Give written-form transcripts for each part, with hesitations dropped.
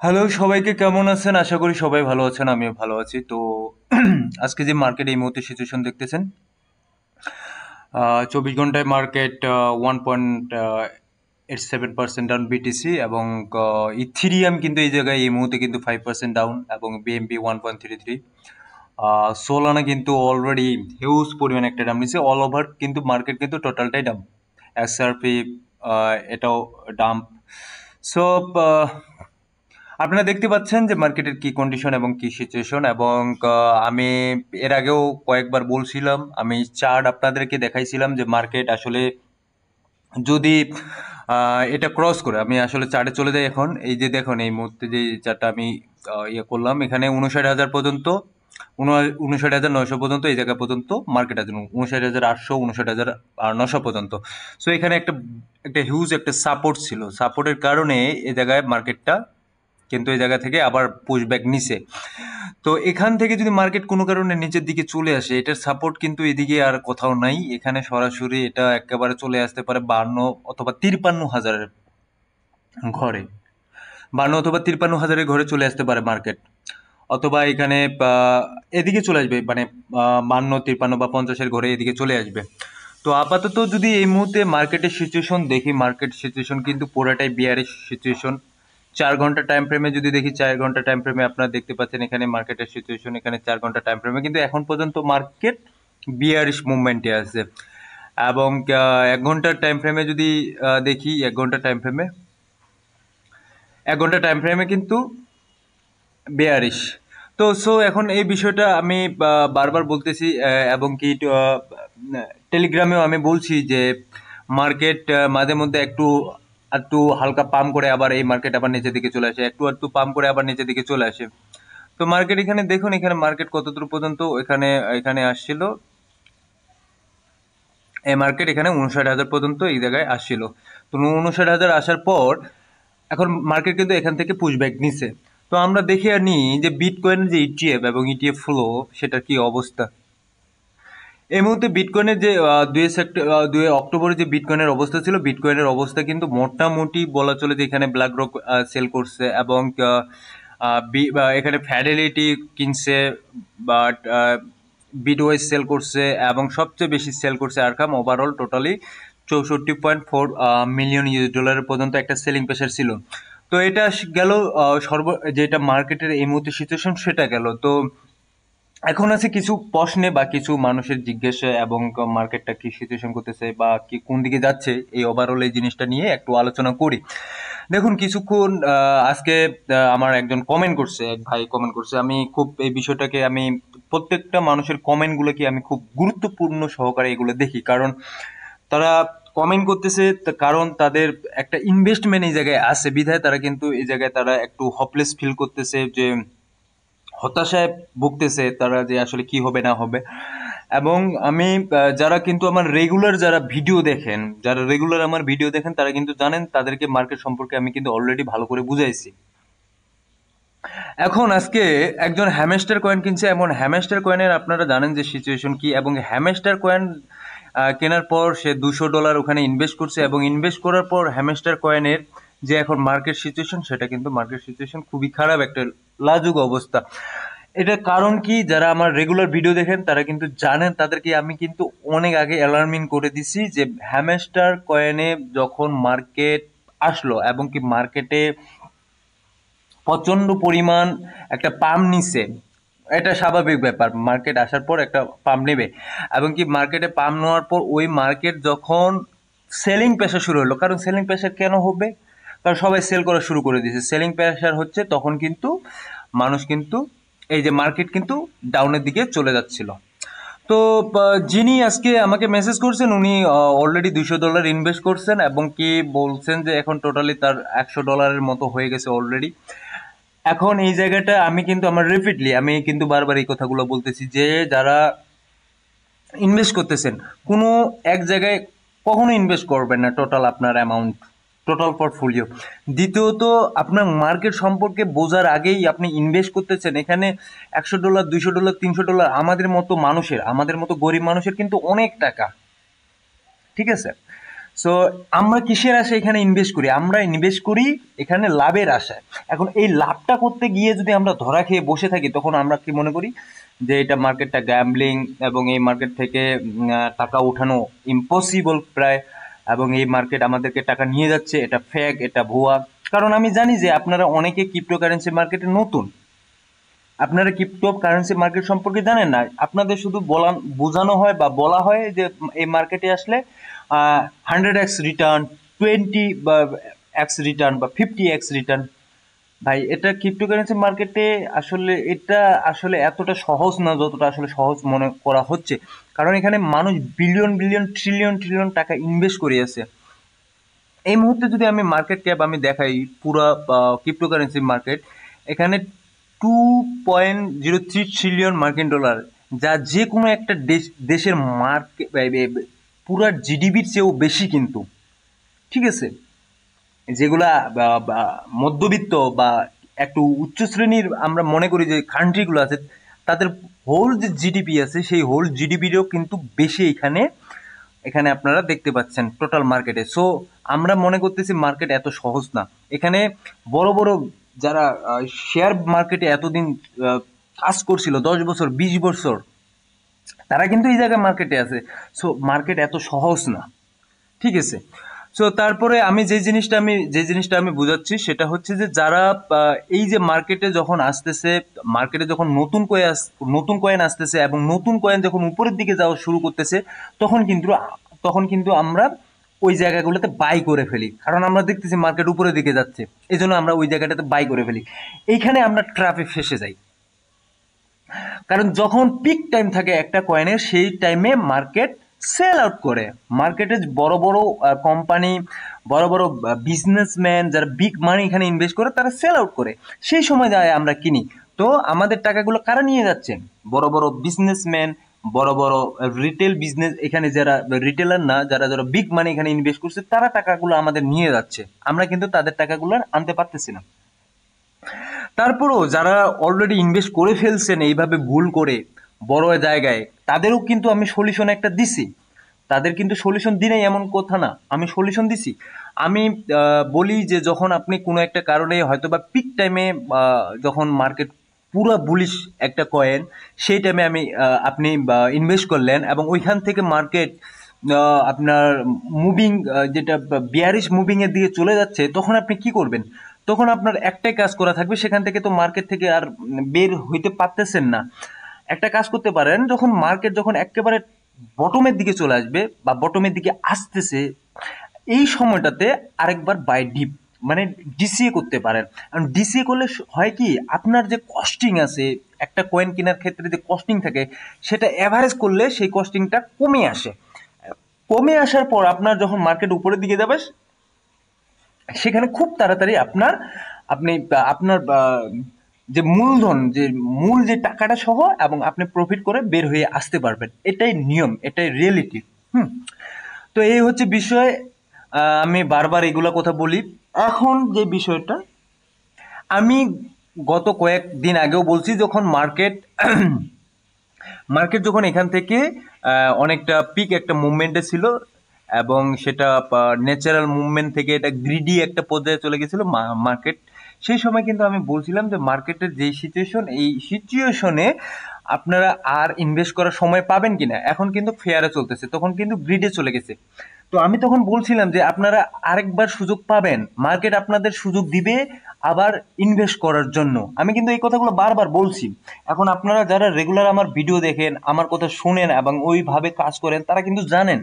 Hello সবাইকে, কেমন আছেন? আশা করি সবাই ভালো আছেন, আমিও ভালো আছি। তো আজকে যে মার্কেট এই মুহূর্তে সিচুয়েশন দেখতেছেন, 24 ঘন্টায় মার্কেট 1.87% ডাউন বিটিসি, এবং ইথিরিয়াম কিন্তু এই জায়গায় এই মুহূর্তে কিন্তু 5% ডাউন, এবং বিএমপি 1.33। সোলানা কিন্তু অলরেডি হিউজ পরিমাণ একটা ডাউন নিচ্ছে। অল ওভার কিন্তু মার্কেট কিন্তু টোটালটাই ডাউন। এসআরপি এটাও ডাম্প। সো আপনারা দেখতে পাচ্ছেন যে মার্কেটের কি কন্ডিশন এবং কি সিচুয়েশন, এবং আমি এর আগেও কয়েকবার বলছিলাম, আমি চার্ট আপনাদেরকে দেখাইছিলাম যে মার্কেট আসলে যদি এটা ক্রস করে, আমি আসলে চার্টে চলে যাই। এখন এই যে দেখুন, এই মুহূর্তে যে চার্টটা আমি ইয়ে করলাম, এখানে 59,000 পর্যন্ত, 59,900 পর্যন্ত, এই জায়গা পর্যন্ত মার্কেট আছে 59,800, 59,900 পর্যন্ত। সো এখানে একটা একটা হিউজ একটা সাপোর্ট ছিল। সাপোর্টের কারণে এই জায়গায় মার্কেটটা কিন্তু এই জায়গা থেকে আবার পুশব্যাক নিছে। তো এখান থেকে যদি মার্কেট কোনো কারণে নিচের দিকে চলে আসে, এটার সাপোর্ট কিন্তু এদিকে আর কোথাও নাই। এখানে সরাসরি এটা একেবারে চলে আসতে পারে 52 অথবা 53,000-এর ঘরে। 52 অথবা 53,000-এর ঘরে চলে আসতে পারে মার্কেট, অথবা এখানে এদিকে চলে আসবে, মানে 52, 53 বা 50-এর ঘরে এদিকে চলে আসবে। তো আপাতত যদি এই মুহূর্তে মার্কেটের সিচুয়েশন দেখি, মার্কেট সিচুয়েশন কিন্তু পুরোটাই বিয়ারিশ সিচুয়েশন। 4 ঘন্টা টাইম ফ্রেমে যদি দেখি, 4 ঘন্টা টাইম ফ্রেমে আপনারা দেখতে পাচ্ছেন এখানে মার্কেটের সিচুয়েশন, এখানে 4 ঘন্টা টাইম ফ্রেমে কিন্তু এখন পর্যন্ত মার্কেট বিয়ারিশ মুভমেন্টে আছে। এবং 1 ঘন্টার টাইম ফ্রেমে যদি দেখি, 1 ঘন্টা টাইম ফ্রেমে, 1 ঘন্টা টাইম ফ্রেমে কিন্তু বেয়ারিশ। তো সো এখন এই বিষয়টা আমি বারবার বলতেছি, এবং কি টেলিগ্রামেও আমি বলছি যে মার্কেট মাঝে মধ্যে একটু একটু হালকা পাম্প করে আবার এই মার্কেট আবার নিচের দিকে চলে আসে, একটু একটু পাম্প করে আবার নিচের দিকে চলে আসে। তো মার্কেট এখানে দেখুন, এখানে মার্কেট কতদূর পর্যন্ত এখানে এখানে আসছিল, এই মার্কেট এখানে 59,000 পর্যন্ত এই জায়গায় আসছিল। তো 59,000 আসার পর এখন মার্কেট কিন্তু এখান থেকে পুশব্যাক নিছে। তো আমরা দেখে নিই যে বিটকয়েনের যে ইটিএফ এবং ইটিএফ ফ্লো, সেটার কি অবস্থা। এই মুহূর্তে বিটকয়েনের যে 2 অক্টোবরে যে বিটকয়েনের অবস্থা ছিল, বিটকয়েনের অবস্থা কিন্তু মোটামুটি বলা চলে যে এখানে ব্ল্যাক রক সেল করছে, এবং এখানে ফ্যাডেলিটি কিনছে, বাট বিটওয়াইজ সেল করছে, এবং সবচেয়ে বেশি সেল করছে Arkam. Overall totally 64.4 million US ডলারের পর্যন্ত একটা সেলিং প্রেশার ছিল। তো এটা গেল যেটা মার্কেটের এই মুহূর্তে সিচুয়েশন, সেটা গেল। তো এখন আছে কিছু প্রশ্নে বা কিছু মানুষের জিজ্ঞাসা, এবং মার্কেটটা কি সিচুয়েশন করতেছে বা কি কোন দিকে যাচ্ছে, এই ওভারঅল এই জিনিসটা নিয়ে একটু আলোচনা করি। দেখুন, কিছুক্ষণ আজকে আমার একজন কমেন্ট করছে, এক ভাই কমেন্ট করছে। আমি খুব এই বিষয়টাকে, আমি প্রত্যেকটা মানুষের কমেন্টগুলোকে আমি খুব গুরুত্বপূর্ণ সহকারে এগুলো দেখি, কারণ তারা কমেন্ট করতেছে, কারণ তাদের একটা ইনভেস্টমেন্ট এই জায়গায় আছে বিধায় তারা কিন্তু এই জায়গায় তারা একটু হপলেস ফিল করতেছে, যে হতাশায় ভুগতেছে তারা, যে আসলে কি হবে না হবে। এবং আমি যারা কিন্তু আমার রেগুলার যারা ভিডিও দেখেন, যারা রেগুলার আমার ভিডিও দেখেন, তারা কিন্তু জানেন, তাদেরকে মার্কেট সম্পর্কে আমি কিন্তু অলরেডি ভালো করে বুঝাইছি। এখন আজকে একজন হ্যামস্টার কয়েন কিনছে, এবং হ্যামস্টার কয়েনের আপনারা জানেন যে সিচুয়েশন কি, এবং হ্যামস্টার কয়েন কেনার পর সে $200 ওখানে ইনভেস্ট করছে, এবং ইনভেস্ট করার পর হ্যামস্টার কয়েনের যে এখন মার্কেট সিচুয়েশন, সেটা কিন্তু মার্কেট সিচুয়েশন খুবই খারাপ, একটা লাজুক অবস্থা। এটার কারণ কি, যারা আমার রেগুলার ভিডিও দেখেন তারা কিন্তু জানেন, তাদেরকে আমি কিন্তু অনেক আগে অ্যালার্মিং করে দিছি যে হ্যামস্টার কয়েনে যখন মার্কেট আসলো, এবং কি মার্কেটে প্রচন্ড পরিমাণ একটা পাম্প নিছে, এটা স্বাভাবিক ব্যাপার, মার্কেট আসার পর একটা পাম্প নেবে। এবং কি মার্কেটে পাম্প নেওয়ার পর ওই মার্কেট যখন সেলিং প্রেশার শুরু হলো, কারণ সেলিং প্রেশার কেন হবে, কারণ সবাই সেল করা শুরু করে দিয়েছে। সেলিং প্রেশার হচ্ছে তখন কিন্তু মানুষ কিন্তু এই যে মার্কেট কিন্তু ডাউনের দিকে চলে যাচ্ছিল। তো যিনি আজকে আমাকে মেসেজ করছেন, উনি অলরেডি $200 ইনভেস্ট করছেন, এবং কি বলছেন যে এখন টোটালি তার $100 মতো হয়ে গেছে অলরেডি। এখন এই জায়গাটা আমি কিন্তু আমার রিপিটলি আমি কিন্তু বারবার এই কথাগুলো বলতেছি, যে যারা ইনভেস্ট করতেছেন কোনো এক জায়গায় কখনো ইনভেস্ট করবেন না টোটাল আপনার অ্যামাউন্ট, টোটাল পোর্টফোলিও। দ্বিতীয়ত, আপনার মার্কেট সম্পর্কে বোঝার আগেই আপনি ইনভেস্ট করতেছেন, এখানে $100, $200, $300 আমাদের মতো মানুষের, আমাদের মতো গরিব মানুষের কিন্তু অনেক টাকা, ঠিক আছে। সো আমরা কিসের আশায় এখানে ইনভেস্ট করি? আমরা ইনভেস্ট করি এখানে লাভের আশায়। এখন এই লাভটা করতে গিয়ে যদি আমরা ধরা খেয়ে বসে থাকি, তখন আমরা কি মনে করি যে এটা মার্কেটটা গ্যাম্বলিং, এবং এই মার্কেট থেকে টাকা উঠানো ইম্পসিবল প্রায়, এবং এই মার্কেট আমাদেরকে টাকা নিয়ে যাচ্ছে, এটা ফেক, এটা ভুয়া। কারণ আমি জানি যে আপনারা অনেকে ক্রিপ্টোকারেন্সি মার্কেটে নতুন, আপনারা ক্রিপ্টো কারেন্সি মার্কেট সম্পর্কে জানেন না। আপনাদের শুধু বোঝানো হয় বা বলা হয় যে এই মার্কেটে আসলে 100x রিটার্ন, 20x রিটার্ন বা 50x রিটার্ন। ভাই এটা ক্রিপ্টোকারেন্সি মার্কেটে আসলে এটা আসলে এতটা সহজ না যতটা আসলে সহজ মনে করা হচ্ছে। কারণ এখানে মানুষ বিলিয়ন বিলিয়ন ট্রিলিয়ন ট্রিলিয়ন টাকা ইনভেস্ট করে আছে। এই মুহূর্তে যদি আমি মার্কেট ক্যাপ আমি দেখাই পুরো ক্রিপ্টোকারেন্সি মার্কেট, এখানে 2.03 ট্রিলিয়ন মার্কিন ডলার, যা যে কোনো একটা দেশের মার্কেট পুরো জিডিপির চেয়েও বেশি কিন্তু। ঠিক আছে, যেগুলা মধ্যবিত্ত বা একটু উচ্চ শ্রেণীর আমরা মনে করি যে কান্ট্রিগুলো আছে, তাদের হোল যে জিডিপি আছে সেই হোল জিডিপিরও কিন্তু বেশি এখানে এখানে আপনারা দেখতে পাচ্ছেন টোটাল মার্কেটে। সো আমরা মনে করতেছি মার্কেট এত সহজ না। এখানে বড় বড় যারা শেয়ার মার্কেটে এতদিন কাজ করছিল, 10 বছর 20 বছর, তারা কিন্তু এই জায়গায় মার্কেটে আছে। সো মার্কেট এত সহজ না। ঠিক আছে, সো তারপরে আমি যে জিনিসটা আমি বোঝাচ্ছি সেটা হচ্ছে যে যারা এই যে মার্কেটে যখন আসতেছে, মার্কেটে যখন নতুন কয়েন আসতেছে এবং নতুন কয়েন যখন উপরের দিকে যাওয়া শুরু করতেছে, তখন কিন্তু আমরা ওই জায়গাগুলোতে বাই করে ফেলি। কারণ আমরা দেখতেছি মার্কেট উপরের দিকে যাচ্ছে, এই জন্য আমরা ওই জায়গাটাতে বাই করে ফেলি। এইখানে আমরা ট্র্যাপে ফেসে যাই। কারণ যখন পিক টাইম থাকে একটা কয়েনের, সেই টাইমে মার্কেট সেল আউট করে। মার্কেটে বড় বড় কোম্পানি, বড় বড় বিজনেসম্যান যারা বিগ মানি এখানে ইনভেস্ট করে, তারা সেল আউট করে। সেই সময় যায় আমরা কিনি। তো আমাদের টাকাগুলো কারা নিয়ে যাচ্ছেন? বড় বড় বিজনেসম্যান, বড় বড় রিটেল বিজনেস, এখানে যারা রিটেলার না, যারা যারা বিগ মানি এখানে ইনভেস্ট করছে, তারা টাকাগুলো আমাদের নিয়ে যাচ্ছে। আমরা কিন্তু তাদের টাকাগুলো আনতে পারতেছি না। তারপরেও যারা অলরেডি ইনভেস্ট করে ফেলছেন এইভাবে ভুল করে বড় জায়গায়, তাদেরও কিন্তু আমি সলিউশন একটা দিছি। তাদের কিন্তু সলিউশন দিই নাই এমন কথা না, আমি সলিউশন দিছি। আমি বলি যে যখন আপনি কোনো একটা কারণে হয়তো বা পিক টাইমে যখন মার্কেট পুরো বুলিশ একটা কয়েন, সেই টাইমে আপনি ইনভেস্ট করলেন এবং ওইখান থেকে মার্কেট আপনার মুভিং, যেটা বিয়ারিশ মুভিং এর দিকে চলে যাচ্ছে, তখন আপনি কি করবেন? তখন আপনার একটাই কাজ করা থাকবে, সেখান থেকে তো মার্কেট থেকে আর বের হইতে পারতেছেন না। একটা কাজ করতে পারেন, যখন একেবারে বটমের দিকে চলে আসবে বা বটমের দিকে আসতেছে, এই সময়টাতে আরেকবার বাই ডিপ মানে ডিসিএ করতে পারেন। কারণ ডিসিএ করলে হয় কি, আপনার যে কস্টিং আছে একটা কয়েন কেনার ক্ষেত্রে যে কস্টিং থাকে, সেটা অ্যাভারেজ করলে সেই কস্টিংটা কমে আসে। কমে আসার পর আপনার যখন মার্কেট উপরের দিকে যাবে, সেখানে খুব তাড়াতাড়ি আপনি আপনার যে মূলধন, যে মূল যে টাকাটা সহ এবং আপনি প্রফিট করে বের হয়ে আসতে পারবেন। এটাই নিয়ম, এটাই রিয়েলিটি। তো এই হচ্ছে বিষয়। আমি বারবার এগুলা কথা বলি। এখন যে বিষয়টা আমি গত কয়েকদিন আগেও বলছি, যখন মার্কেট যখন এখান থেকে অনেকটা পিক একটা মুভমেন্টে ছিল, এবং সেটা ন্যাচারাল মুভমেন্ট থেকে এটা গ্রিডি একটা পর্যায়ে চলে গেছিল মার্কেট, সেই সময় কিন্তু আমি বলছিলাম যে মার্কেটের যে সিচুয়েশন, এই সিচুয়েশনে আপনারা আর ইনভেস্ট করার সময় পাবেন কিনা। এখন কিন্তু ফেয়ারে চলতেছে, তখন কিন্তু গ্রিডে চলে গেছে। তো আমি তখন বলছিলাম যে আপনারা আরেকবার সুযোগ পাবেন, মার্কেট আপনাদের সুযোগ দিবে আবার ইনভেস্ট করার জন্য। আমি কিন্তু এই কথাগুলো বারবার বলছি। এখন আপনারা যারা রেগুলার আমার ভিডিও দেখেন, আমার কথা শুনেন এবং ওইভাবে কাজ করেন, তারা কিন্তু জানেন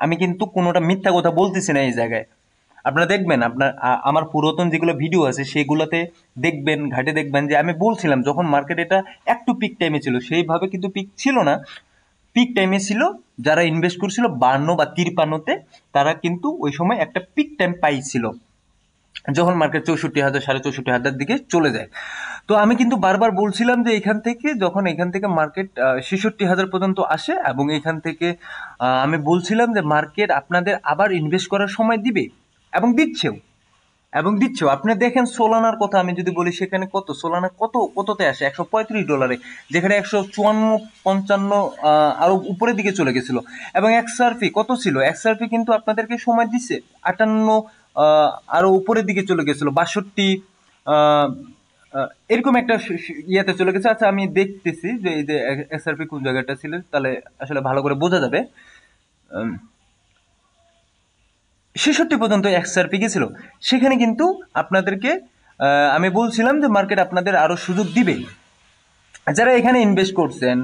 আমি কিন্তু কোনোটা মিথ্যা কথা বলতেছি না এই জায়গায়। আপনারা দেখবেন, আমার পুরাতন যেগুলো ভিডিও আছে সেগুলোতে দেখবেন, ঘাটে দেখবেন যে আমি বলছিলাম যখন মার্কেট এটা একটু পিক টাইমে ছিল, সেইভাবে কিন্তু পিক ছিল না। পিক টাইমে ছিল, যারা ইনভেস্ট করছিল 52 বা 53-তে, তারা কিন্তু ওই সময় একটা পিক টাইম পাইছিল যখন মার্কেট 64,000 64,500 দিকে চলে যায়। তো আমি কিন্তু বারবার বলছিলাম যে যখন এখান থেকে মার্কেট 66,000 পর্যন্ত আসে, এবং এখান থেকে আমি বলছিলাম যে মার্কেট আপনাদের আবার ইনভেস্ট করার সময় দিবে এবং দিচ্ছেও। এবং দিচ্ছ। আপনি দেখেন সোলানার কথা আমি যদি বলি, সেখানে কত সোলানা কততে আসে, $135, যেখানে 154-55 আরো উপরের দিকে চলে গেছিল। এবং এক্সআরপি কত ছিল, এক্সআরপি কিন্তু আপনাদেরকে সময় দিচ্ছে 58, আরো উপরের দিকে চলে গেছিল 62, এরকম একটা ইয়েতে চলে গেছে। আচ্ছা আমি দেখতেছি যে এই যে এক্সআরপি কোন জায়গাটা ছিল, তাহলে আসলে ভালো করে বোঝা যাবে। 66 পর্যন্ত এক্সআরপি গেছিল। সেখানে কিন্তু আপনাদেরকে আমি বলছিলাম যে মার্কেট আপনাদের আরো সুযোগ দিবে। যারা এখানে ইনভেস্ট করছেন,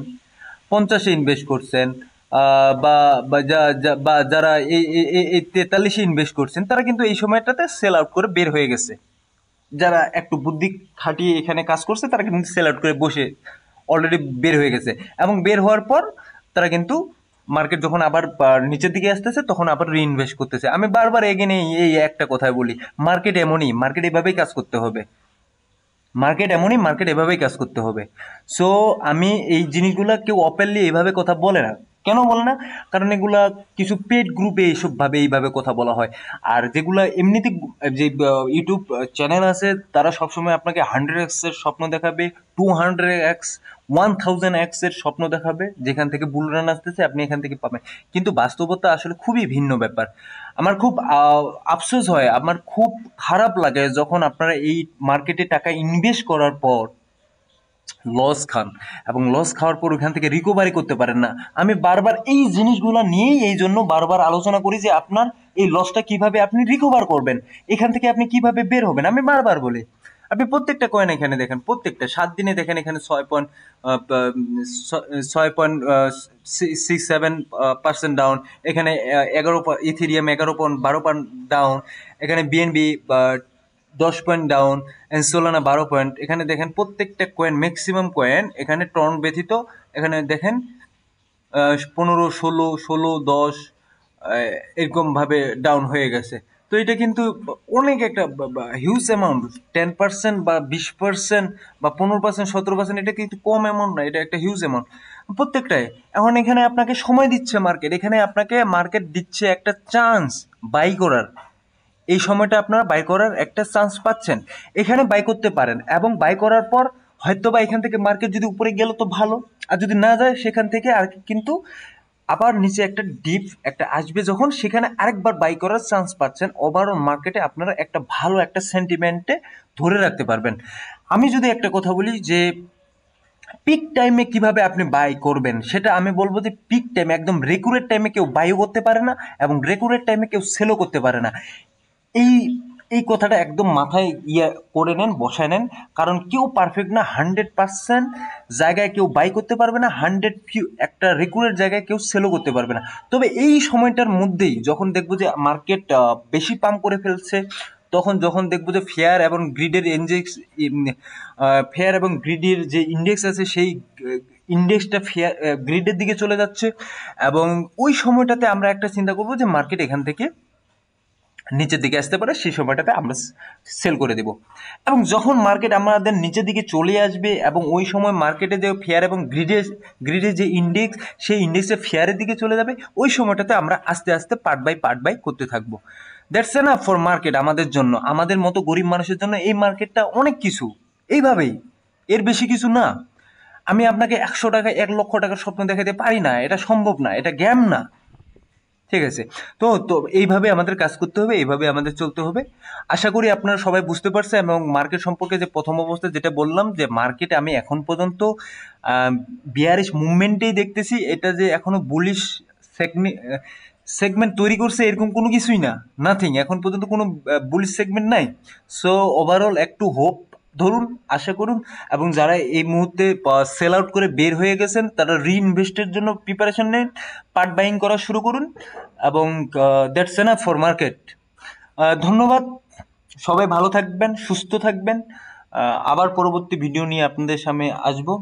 50-এ ইনভেস্ট করছেন, বা বা যারা এই 43-এ ইনভেস্ট করছেন, তারা কিন্তু এই সময়টাতে সেল আউট করে বের হয়ে গেছে। যারা একটু বুদ্ধি খাটিয়ে এখানে কাজ করছে, তারা কিন্তু সেল আউট করে বসে অলরেডি বের হয়ে গেছে। এবং বের হওয়ার পর তারা কিন্তু মার্কেট যখন আবার নিচের দিকে আসতেছে, তখন আবার রিইনভেস্ট করতেছে। আমি বারবার এগেনে এই একটা কথাই বলি, মার্কেট এমনই, মার্কেট এভাবেই কাজ করতে হবে। মার্কেট এমনই, মার্কেট এভাবেই কাজ করতে হবে। সো আমি এই জিনিসগুলা কেউ ওপেনলি এইভাবে কথা বলে না। কেন বলে না? কারণ এগুলা কিছু পেড গ্রুপে এইভাবে কথা বলা হয়। আর যেগুলা এমনিতে যে ইউটিউব চ্যানেল আছে, তারা সবসময় আপনাকে 100x এর স্বপ্ন দেখাবে, 200x, 1000x এর স্বপ্ন দেখাবে, যেখান থেকে বুল রান আসতেছে আপনি এখান থেকে পাবেন। কিন্তু বাস্তবতা আসলে খুবই ভিন্ন ব্যাপার। আমার খুব আফসোস হয়, আমার খুব খারাপ লাগে যখন আপনারা এই মার্কেটে টাকা ইনভেস্ট করার পর লস খান, এবং লস খাওয়ার পর ওখান থেকে রিকভারি করতে পারেন না। আমি বারবার এই জিনিসগুলো নিয়েই এই জন্য বারবার আলোচনা করি যে আপনার এই লসটা কিভাবে আপনি রিকভার করবেন, এখান থেকে আপনি কিভাবে বের হবেন। আমি বারবার বলি, আপনি প্রত্যেকটা কয়েন এখানে দেখেন, প্রত্যেকটা 7 দিনে দেখেন এখানে 6.67% ডাউন, এখানে 11, ইথেরিয়াম 11.12 ডাউন, এখানে BNB 10 point down, and Solana 12 point. এখানে দেখেন প্রত্যেকটা কয়েন, ম্যাক্সিমাম কয়েন এখানে টর্ন ব্যতীত, এখানে দেখেন 15, 16, 16, 10 এরকম ভাবে ডাউন হয়ে গেছে। তো এটা কিন্তু অনেক একটা হিউজ অ্যামাউন্ট। 10% বা 20% বা 15%, 17%, এটা কিন্তু কম অ্যামাউন্ট না, এটা একটা হিউজ অ্যামাউন্ট প্রত্যেকটাই। এখন এখানে আপনাকে সময় দিচ্ছে মার্কেট, এখানে আপনাকে মার্কেট দিচ্ছে একটা চান্স বাই করার। এই সময়টা আপনারা বাই করার একটা চান্স পাচ্ছেন, এখানে বাই করতে পারেন। এবং বাই করার পর হয়তো বা এখান থেকে মার্কেট যদি উপরে গেল তো ভালো, আর যদি না যায় সেখান থেকে আর কিন্তু আবার নিচে একটা ডিপ একটা আসবে, যখন সেখানে আরেকবার বাই করার চান্স পাচ্ছেন। ওভারঅল মার্কেটে আপনারা একটা ভালো একটা সেন্টিমেন্টে ধরে রাখতে পারবেন। আমি যদি একটা কথা বলি যে পিক টাইমে কিভাবে আপনি বাই করবেন, সেটা আমি বলবো যে পিক টাইমে, একদম রেকুরেট টাইমে কেউ বাইও করতে পারে না, এবং রেকুরেট টাইমে কেউ সেলও করতে পারে না। এই এই কথাটা একদম মাথায় করে নেন, বসায় নেন। কারণ কেউ পারফেক্ট না, 100% জায়গায় কেউ বাই করতে পারবে না, একটা রেকুরেট জায়গায় কেউ সেলও করতে পারবে না। তবে এই সময়টার মধ্যেই যখন দেখবো যে মার্কেট বেশি পাম্প করে ফেলছে, যখন দেখবো যে ফেয়ার এবং গ্রিডের যে ইন্ডেক্স আছে, সেই ইন্ডেক্সটা গ্রিডের দিকে চলে যাচ্ছে, এবং ওই সময়টাতে আমরা একটা চিন্তা করবো যে মার্কেট এখান থেকে নিচের দিকে আসতে পারে, সেই সময়টাতে আমরা সেল করে দেব। এবং যখন মার্কেট আমাদের নিচের দিকে চলে আসবে, এবং ওই সময় মার্কেটে যে ফেয়ার এবং গ্রিডের যে ইন্ডেক্স, সেই ইন্ডেক্সে ফেয়ারের দিকে চলে যাবে, ওই সময়টাতে আমরা আস্তে আস্তে পার্ট বাই করতে থাকবো। That's enough for market. আমাদের জন্য, আমাদের মতো গরিব মানুষের জন্য এই মার্কেটটা অনেক কিছু, এইভাবেই, এর বেশি কিছু না। আমি আপনাকে 100 টাকা 1 লক্ষ টাকার স্বপ্ন দেখাতে পারি না, এটা সম্ভব না, এটা জ্ঞান না। ঠিক আছে? তো তো এইভাবে আমাদের কাজ করতে হবে, এইভাবে আমাদের চলতে হবে। আশা করি আপনারা সবাই বুঝতে পারছেন। এবং মার্কেট সম্পর্কে যে প্রথম অবস্থায় যেটা বললাম, যে মার্কেটে আমি এখন পর্যন্ত বিয়ারিশ মুভমেন্টেই দেখতেছি, এটা যে এখনো বুলিশ সেগমেন্ট তৈরি করছে এরকম কোনো কিছুই না, নাথিং। এখন পর্যন্ত কোনো বুলিশ সেগমেন্ট নাই। সো ওভারঅল একটু হোপ ধরুন, আশা করুন। এবং যারা এই মুহূর্তে সেল আউট করে বের হয়ে গেছেন, তারা রিইনভেস্টের জন্য প্রিপারেশন নেন, পার্ট বাইং করা শুরু করুন। এবং দ্যাটস এনাফ ফর মার্কেট। ধন্যবাদ। সবাই ভালো থাকবেন, সুস্থ থাকবেন। আবার পরবর্তী ভিডিও নিয়ে আপনাদের সামনে আসবো।